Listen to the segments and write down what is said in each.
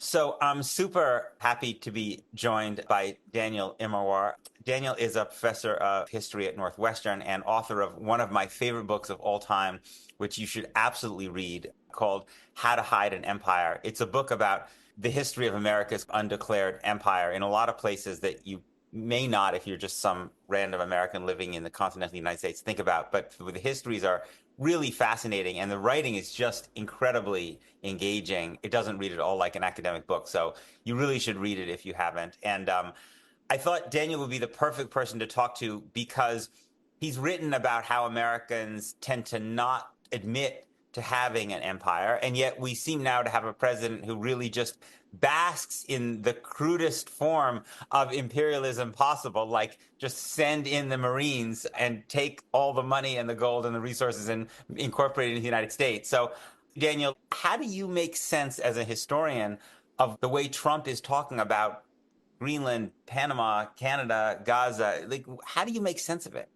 So I'm super happy to be joined by Daniel Immerwahr. Daniel is a professor of history at Northwestern and author of one of my favorite books of all time, which you should absolutely read, called How to Hide an Empire. It's a book about the history of America's undeclared empire in a lot of places that you may not, if you're just some random American living in the continental United States, think about. But the histories are really fascinating, and the writing is just incredibly engaging. It doesn't read at all like an academic book, so you really should read it if you haven't. And I thought Daniel would be the perfect person to talk to because he's written about how Americans tend to not admit to having an empire, and yet we seem now to have a president who really just basks in the crudest form of imperialism possible, like just send in the Marines and take all the money and the gold and the resources and incorporate it in the United States. So, Daniel, how do you make sense as a historian of the way Trump is talking about Greenland, Panama, Canada, Gaza? Like, how do you make sense of it?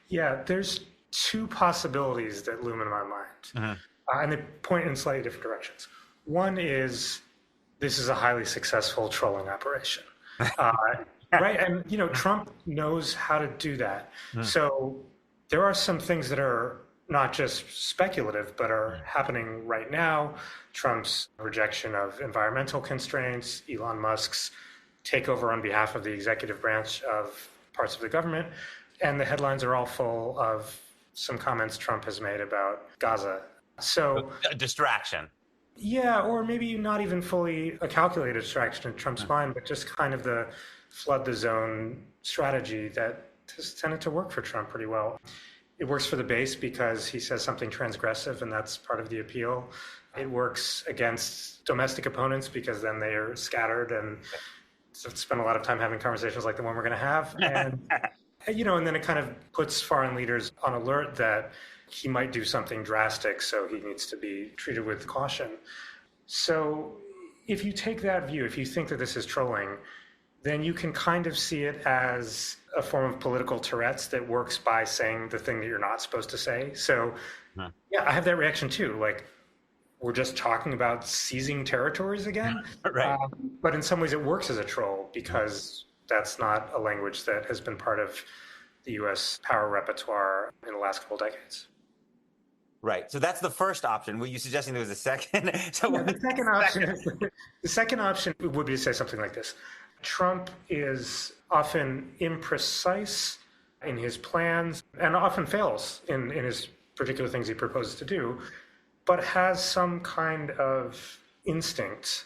Yeah, there's two possibilities that loom in my mind, and they point in slightly different directions. One is this is a highly successful trolling operation, uh, right? And Trump knows how to do that. So there are some things that are not just speculative, but are happening right now. Trump's rejection of environmental constraints, Elon Musk's takeover on behalf of the executive branch of parts of the government, and the headlines are all full of some comments Trump has made about Gaza. So A distraction. yeah, or maybe not even fully a calculated distraction in Trump's mind, but just kind of the flood the zone strategy that has tended to work for Trump pretty well. It works for the base because he says something transgressive, and that's part of the appeal. It works against domestic opponents because then they are scattered and spend a lot of time having conversations like the one we're going to have. And then it kind of puts foreign leaders on alert that he might do something drastic, so he needs to be treated with caution. So if you take that view, if you think that this is trolling, then you can kind of see it as a form of political Tourette's that works by saying the thing that you're not supposed to say. So yeah, I have that reaction too. Like, we're just talking about seizing territories again. Right. But in some ways it works as a troll because that's not a language that has been part of the US power repertoire in the last couple decades. Right. So that's the first option. Were you suggesting there was a second? The second option would be to say something like this. Trump is often imprecise in his plans and often fails in his particular things he proposes to do, but has some kind of instinct,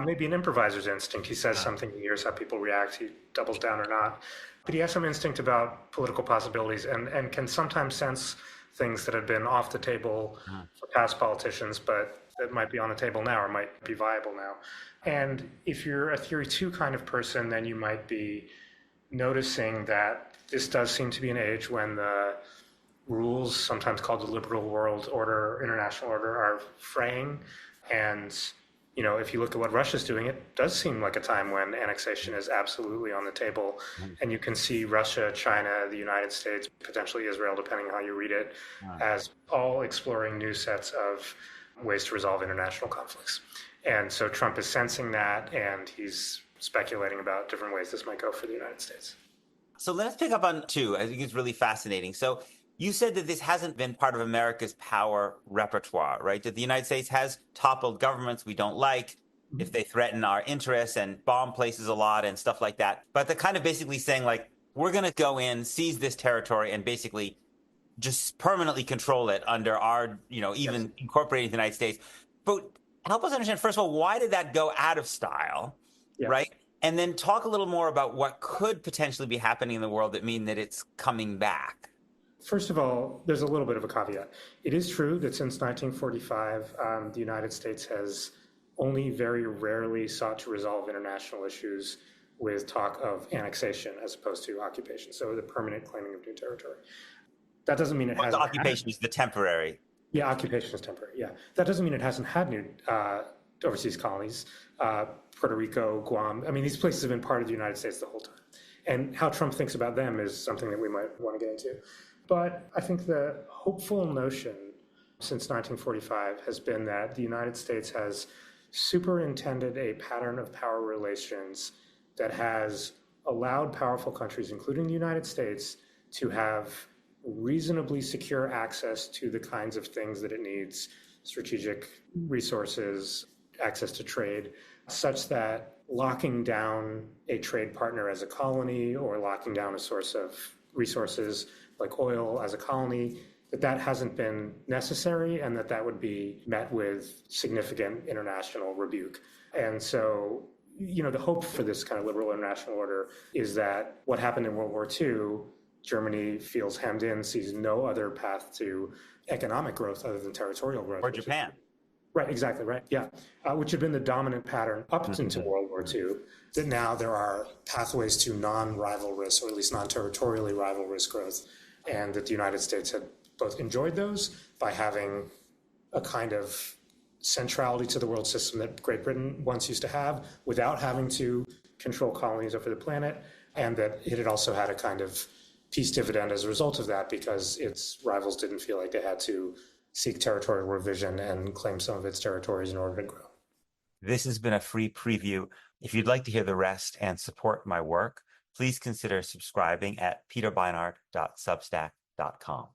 maybe an improviser's instinct. He says something, he hears how people react, he doubles down or not. But he has some instinct about political possibilities and can sometimes sense things that have been off the table for past politicians, but that might be on the table now or might be viable now. And if you're a theory two kind of person, then you might be noticing that this does seem to be an age when the rules, sometimes called the liberal world order, international order, are fraying. And if you look at what Russia's doing, it does seem like a time when annexation is absolutely on the table. And you can see Russia, China, the United States, potentially Israel, depending on how you read it, as all exploring new sets of ways to resolve international conflicts. And so Trump is sensing that, and he's speculating about different ways this might go for the United States. So let's pick up on two. I think it's really fascinating. So you said that this hasn't been part of America's power repertoire, right? That the United States has toppled governments we don't like if they threaten our interests and bomb places a lot and stuff like that. But they're kind of basically saying, like, we're going to go in, seize this territory, and basically just permanently control it under our, even incorporating the United States. But help us understand, first of all, why did that go out of style, right? And then talk a little more about what could potentially be happening in the world that mean that it's coming back. First of all, there's a little bit of a caveat. It is true that since 1945, the United States has only very rarely sought to resolve international issues with talk of annexation as opposed to occupation, so the permanent claiming of new territory. That doesn't mean it hasn't. The occupation is the temporary. Yeah, occupation is temporary, yeah. That doesn't mean it hasn't had new overseas colonies, Puerto Rico, Guam. I mean, these places have been part of the United States the whole time. And how Trump thinks about them is something that we might want to get into. But I think the hopeful notion since 1945 has been that the United States has superintended a pattern of power relations that has allowed powerful countries, including the United States, to have reasonably secure access to the kinds of things that it needs, strategic resources, access to trade, such that locking down a trade partner as a colony or locking down a source of resources like oil as a colony, that hasn't been necessary and that would be met with significant international rebuke. And so, the hope for this kind of liberal international order is that what happened in World War II, Germany feels hemmed in, sees no other path to economic growth other than territorial growth. Or Japan. Right, exactly, right, yeah. Which had been the dominant pattern up into World War II, that now there are pathways to non-rivalrous, or at least non-territorially rivalrous growth, and that the United States had both enjoyed those by having a kind of centrality to the world system that Great Britain once used to have without having to control colonies over the planet, and that it had also had a kind of peace dividend as a result of that because its rivals didn't feel like they had to seek territorial revision and claim some of its territories in order to grow. This has been a free preview. If you'd like to hear the rest and support my work, please consider subscribing at peterbeinart.substack.com.